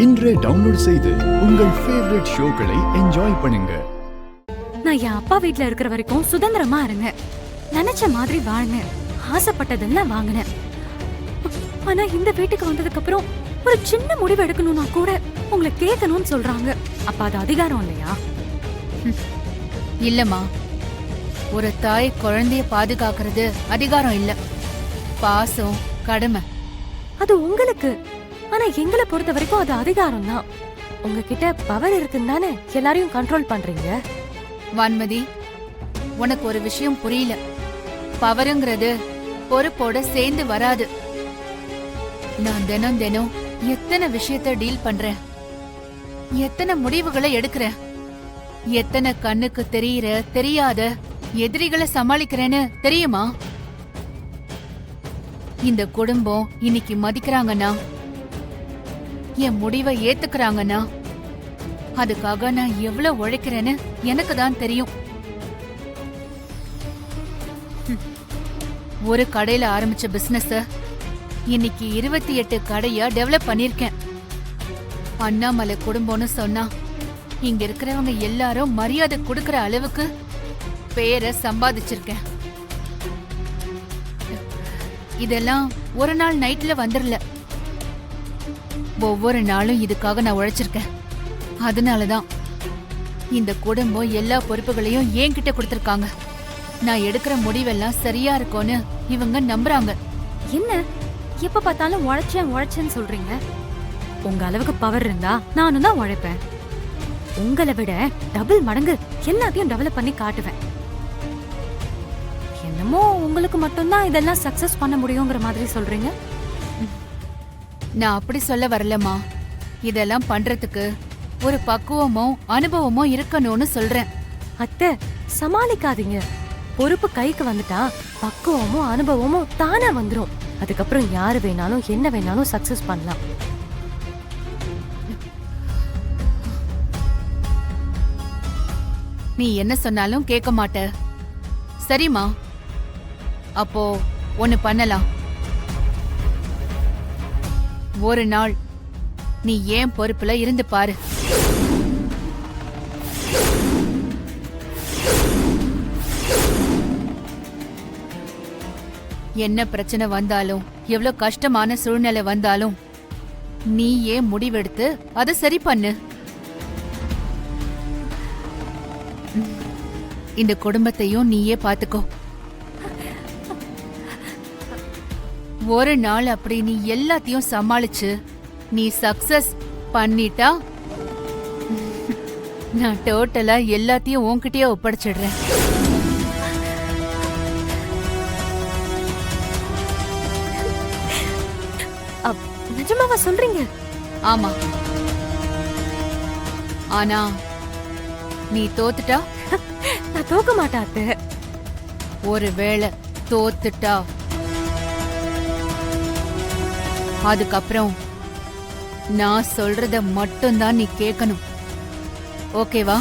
இன்றே டவுன்லோட் செய்து உங்கள் ஃபேவரட் ஷோக்களை என்ஜாய் பண்ணுங்க. நான் என் அப்பா வீட்ல இருக்கிற வரைக்கும் சுதந்திரமா இருந்தேன். நினைச்ச மாதிரி வாழ்ந்தேன். ஆசைப்பட்டதெல்லாம் வாங்கினேன். ஆனா இந்த வீட்டுக்கு வந்ததுக்கு அப்புறம் ஒரு சின்ன முடிவு எடுக்கணும்னா கூட உங்களை கேட்கணும்னு சொல்றாங்க. அப்ப அது அதிகாரம் இல்லையா? இல்லம்மா, ஒரு தாய் குழந்தைய பாதுகாக்கிறது அதிகாரம் இல்ல, பாசம், கடமை. அது உங்களுக்கு. ஆனா எங்களை பொறுத்த வரைக்கும் அது அதிகாரம் தான். உங்ககிட்ட பவர் இருக்குன்னு தானே எல்லாரையும் கண்ட்ரோல் பண்றீங்க. வான்மதி, உனக்கு ஒரு விஷயம் புரியல. பவருங்கிறது பொறுப்போட சேர்ந்து வராது. நான் தினம் தினம் எத்தனை விஷயத்த டீல் பண்றேன், எத்தனை முடிவுகளை எடுக்கிறேன், எத்தனை கண்ணுக்கு தெரியற தெரியாத எதிரிகளை சமாளிக்கிறேன்னு தெரியுமா? இந்த குடும்பம் இன்னைக்கு மதிக்கிறாங்கன்னா, என் முடிவை ஏத்துக்கிறாங்கன்னா, அதுக்காக நான் எவ்வளவு உழைக்கிறேன்னு எனக்கு தான் தெரியும். ஒரு கடையில ஆரம்பிச்ச பிசினஸ் இன்னைக்கு 28 கடையா டெவலப் பண்ணிருக்கேன். அண்ணாமலை குடும்பம்னு சொன்னா இங்க இருக்கிறவங்க எல்லாரும் மரியாதை கொடுக்கற அளவுக்கு பேரை சம்பாதிச்சிருக்கேன். இதெல்லாம் ஒரு நாள் நைட்ல வந்துடல. ஒவ்வொரு நாளும் இதுக்காக நான் உழைச்சிருக்கேன். அதனாலதான் இந்த குடும்பம் எல்லா பொறுப்புகளையும் என்கிட்ட கொடுத்திருக்காங்க. நான் எடுக்கிற முடிவெல்லாம் சரியா இருக்கும்னு இவங்க நம்புறாங்க. என்ன எப்ப பார்த்தாலும் உழைச்சேன்னு சொல்றீங்க? உங்க அளவுக்கு பவர் இருந்தா நானும் தான் உழைப்பேன். உங்களை விட டபுள் மடங்கு எல்லாத்தையும் டெவலப் பண்ணி காட்டுவேன். என்னமோ உங்களுக்கு மட்டும்தான் இதெல்லாம் சக்சஸ் பண்ண முடியுங்கிற மாதிரி சொல்றீங்க. நான் அப்படி சொல்ல வரலமா. இதெல்லாம் பண்றதுக்கு ஒரு பக்குவமும் அனுபவமும் இருக்கணும்னு சொல்றேன். அத்தை, சமாளிக்காதீங்க. பொறுப்பு கைக்கு வந்துட்டா பக்குவமும் அனுபவமும் தானா வந்துரும். அதுக்கப்புறம் யாரு வேணாலும் என்ன வேணாலும் சக்சஸ் பண்ணலாம். நீ என்ன சொன்னாலும் கேட்க மாட்ட. சரிம்மா, அப்போ ஒன்னு பண்ணலாம். ஒரு நாள் நீ ஏன் பொறுப்புல இருந்து பாரு. என்ன பிரச்சனை வந்தாலும், எவ்வளவு கஷ்டமான சூழ்நிலை வந்தாலும் நீ ஏன் முடிவெடுத்து அதை சரி பண்ணு. இந்த குடும்பத்தையும் நீயே பாத்துக்கோ. ஒரு நாள் அப்படி நீ எல்லாத்தையும் சமாளிச்சு நீ சக்சஸ் பண்ணிட்டா, நான் டோட்டலா எல்லாத்தையும் உன்கிட்டயே ஒப்படைச்சிடுறேன். நிஜமாவா சொல்றீங்க? ஆமா. ஆனா நீ தோத்துட்டா? நான் தோக்க மாட்டாத்து. ஒருவேளை தோத்துட்டா, அதுக்கப்புறம் நான் சொல்றத மட்டும்தான் நீ கேட்கணும். ஓகேவா?